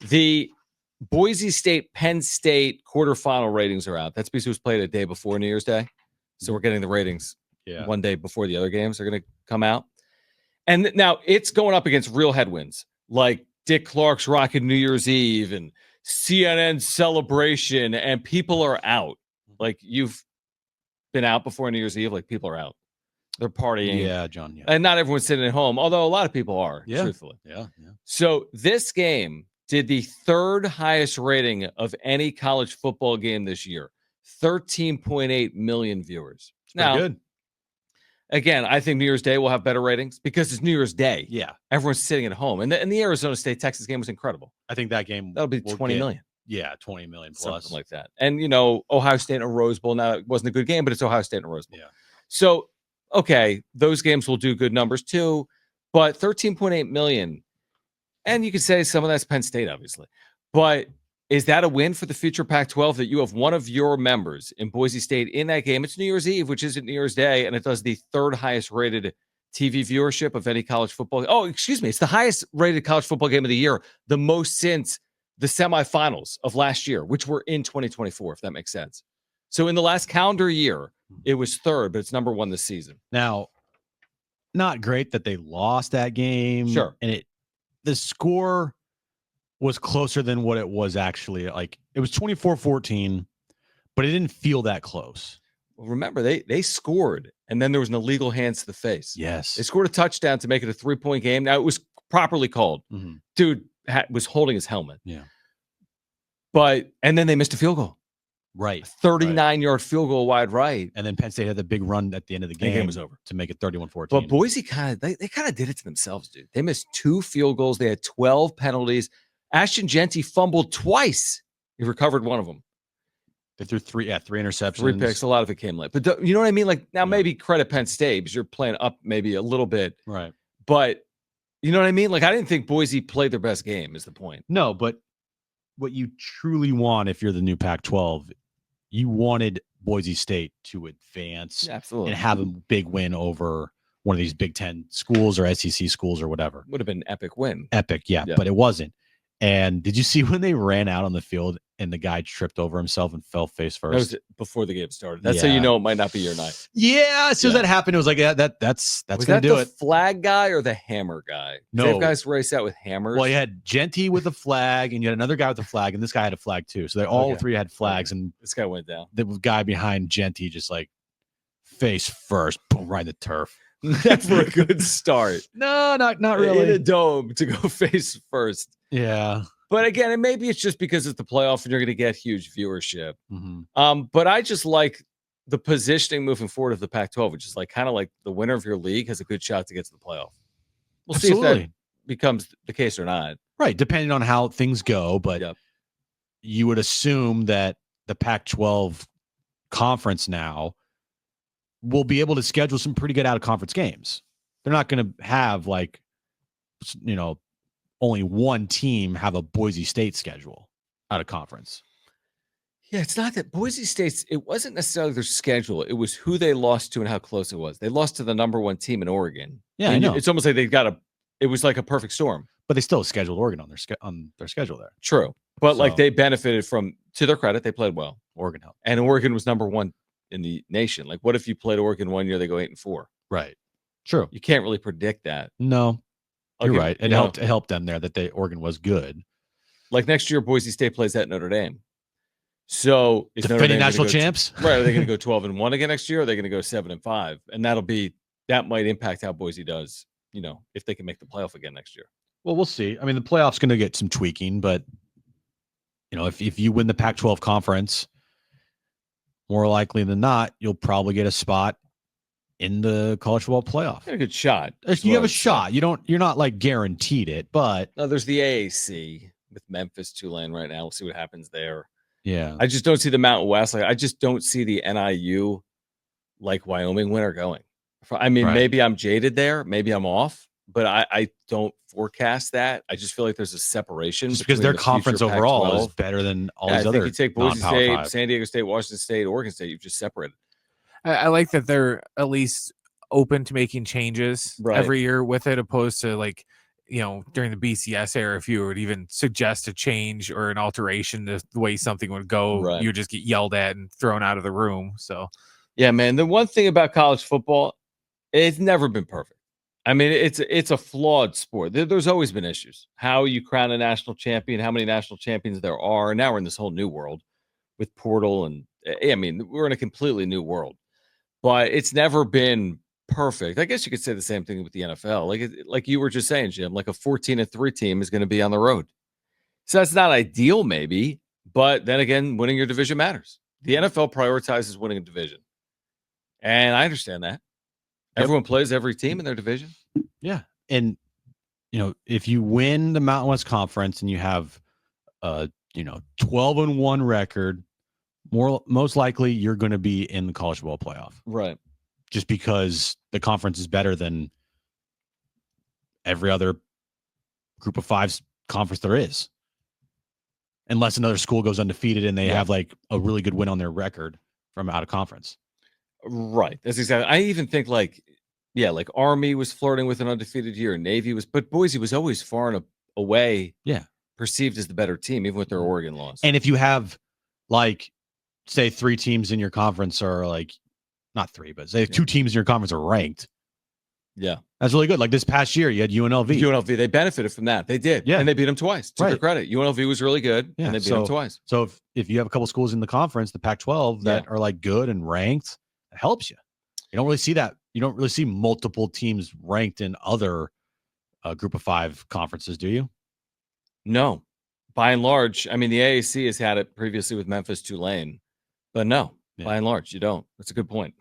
The Boise State, Penn State quarterfinal ratings are out. That's because it was played a day before New Year's Day. So we're getting the ratings one day before the other games are going to come out. And now it's going up against real headwinds, like Dick Clark's rocking New Year's Eve and CNN celebration, and people are out. Like, you've been out before New Year's Eve, like, people are out. They're partying. Yeah, John. Yeah. And not everyone's sitting at home, although a lot of people are, truthfully. Yeah. So this game did the third highest rating of any college football game this year. 13.8 million viewers. It's pretty good. Again, I think New Year's Day will have better ratings because it's New Year's Day. Yeah. Everyone's sitting at home. And the Arizona State-Texas game was incredible. I think that game that'll be 20 million. Yeah, 20 million plus. Something like that. And, Ohio State and a Rose Bowl. Now, it wasn't a good game, but it's Ohio State and a Rose Bowl. Yeah. So, okay, those games will do good numbers too. But 13.8 million, and you could say some of that's Penn State, obviously. But is that a win for the future Pac-12 that you have one of your members in Boise State in that game? It's New Year's Eve, which isn't New Year's Day, and it does the third highest rated TV viewership of any college football. Oh, excuse me. It's the highest rated college football game of the year, the most since the semifinals of last year, which were in 2024, if that makes sense. So in the last calendar year, it was third, but it's number one this season. Now, not great that they lost that game. Sure. And the score was closer than what it was actually. Like, it was 24-14, but it didn't feel that close. Well, remember, they scored, and then there was an illegal hands to the face. Yes. They scored a touchdown to make it a 3-point game. Now, it was properly called. Mm-hmm. Dude was holding his helmet. Yeah. And then they missed a field goal. Right. 39-yard field goal wide right. And then Penn State had the big run at the end of the game. The game was over. To make it 31-14. But Boise they kind of did it to themselves, dude. They missed 2 field goals. They had 12 penalties. Ashton Genty fumbled twice. He recovered one of them. They threw 3 interceptions. 3 picks. A lot of it came late. But you know what I mean? Like, now maybe credit Penn State because you're playing up maybe a little bit. Right. But you know what I mean? Like, I didn't think Boise played their best game is the point. No, but what you truly want if you're the new Pac-12, you wanted Boise State to advance absolutely and have a big win over one of these Big Ten schools or SEC schools or whatever. Would have been an epic win. Epic, yeah, but it wasn't. And did you see when they ran out on the field and the guy tripped over himself and fell face first? That was before the game started. That's how you know it might not be your night. Yeah, as soon as that happened, it was like, that's going to do it. Flag guy or the hammer guy? No. They have guys race out with hammers. Well, you had Genty with a flag, and you had another guy with a flag, and this guy had a flag too. So they all three had flags, and this guy went down. The guy behind Genty just like face first, boom, right in the turf. Never a good start. No, not really. In a dome to go face first. Yeah. But again, and maybe it's just because it's the playoff and you're going to get huge viewership. Mm-hmm. But I just like the positioning moving forward of the Pac-12, which is like kind of like the winner of your league has a good shot to get to the playoff. We'll see if that becomes the case or not. Right, depending on how things go. But you would assume that the Pac-12 conference now will be able to schedule some pretty good out-of-conference games. They're not going to have only one team have a Boise State schedule out of conference. Yeah, it's not that Boise State's, it wasn't necessarily their schedule. It was who they lost to and how close it was. They lost to the number 1 team in Oregon. Yeah, I know. It's almost like it was like a perfect storm. But they still scheduled Oregon on their schedule there. True. But like they benefited from, to their credit, they played well. Oregon helped. And Oregon was number 1 in the nation. Like, what if you played Oregon one year, they go 8-4? Right. True. You can't really predict that. No. You're right. It helped them there that Oregon was good. Like next year, Boise State plays at Notre Dame. So is defending national champs? Right. Are they going to go 12-1 again next year? Or are they going to go 7-5? And that might impact how Boise does, if they can make the playoff again next year. Well, we'll see. I mean, the playoff's going to get some tweaking, but if you win the Pac-12 conference, more likely than not, you'll probably get a spot in the college football playoff. A good shot. You have a shot. You're not like guaranteed it, but no, there's the AAC with Memphis, Tulane right now. We'll see what happens there. Yeah. I just don't see the Mountain West. Like, I just don't see the NIU like Wyoming winner going. I mean, maybe I'm jaded there. Maybe I'm off, but I don't forecast that. I just feel like there's a separation just because their conference overall is better than all these other. You take Boise State, San Diego State, Washington State, Oregon State. You've just separated. I like that they're at least open to making changes every year with it, opposed to like during the BCS era, if you would even suggest a change or an alteration to the way something would go, Right. you would just get yelled at and thrown out of the room. So, yeah, man. The one thing about college football, it's never been perfect. I mean, it's a flawed sport. There's always been issues. How you crown a national champion, how many national champions there are. Now we're in this whole new world with portal, and I mean, we're in a completely new world. But it's never been perfect. I guess you could say the same thing with the NFL. Like you were just saying, Jim, like a 14-3 team is going to be on the road. So that's not ideal, maybe, but then again, winning your division matters. The NFL prioritizes winning a division. And I understand that. Everyone plays every team in their division. Yeah. And if you win the Mountain West Conference and you have 12-1 record, most likely you're going to be in the college football playoff. Right. Just because the conference is better than every other group of five conference there is. Unless another school goes undefeated and they have like a really good win on their record from out of conference. Right. That's exactly. I even think like Army was flirting with an undefeated year. Navy was, but Boise was always far and away. Yeah. Perceived as the better team, even with their Oregon loss. And if you have like, say 3 teams in your conference are like, not 3, but say 2 teams in your conference are ranked. Yeah. That's really good. Like this past year, you had UNLV. UNLV, they benefited from that. They did. Yeah. And they beat them twice. To their Right. credit. UNLV was really good. Yeah. And they beat them twice. So if you have a couple schools in the conference, the Pac-12 that are like good and ranked, it helps you. You don't really see that. You don't really see multiple teams ranked in other group of 5 conferences, do you? No. By and large, I mean, the AAC has had it previously with Memphis, Tulane. But no, by and large, you don't. That's a good point.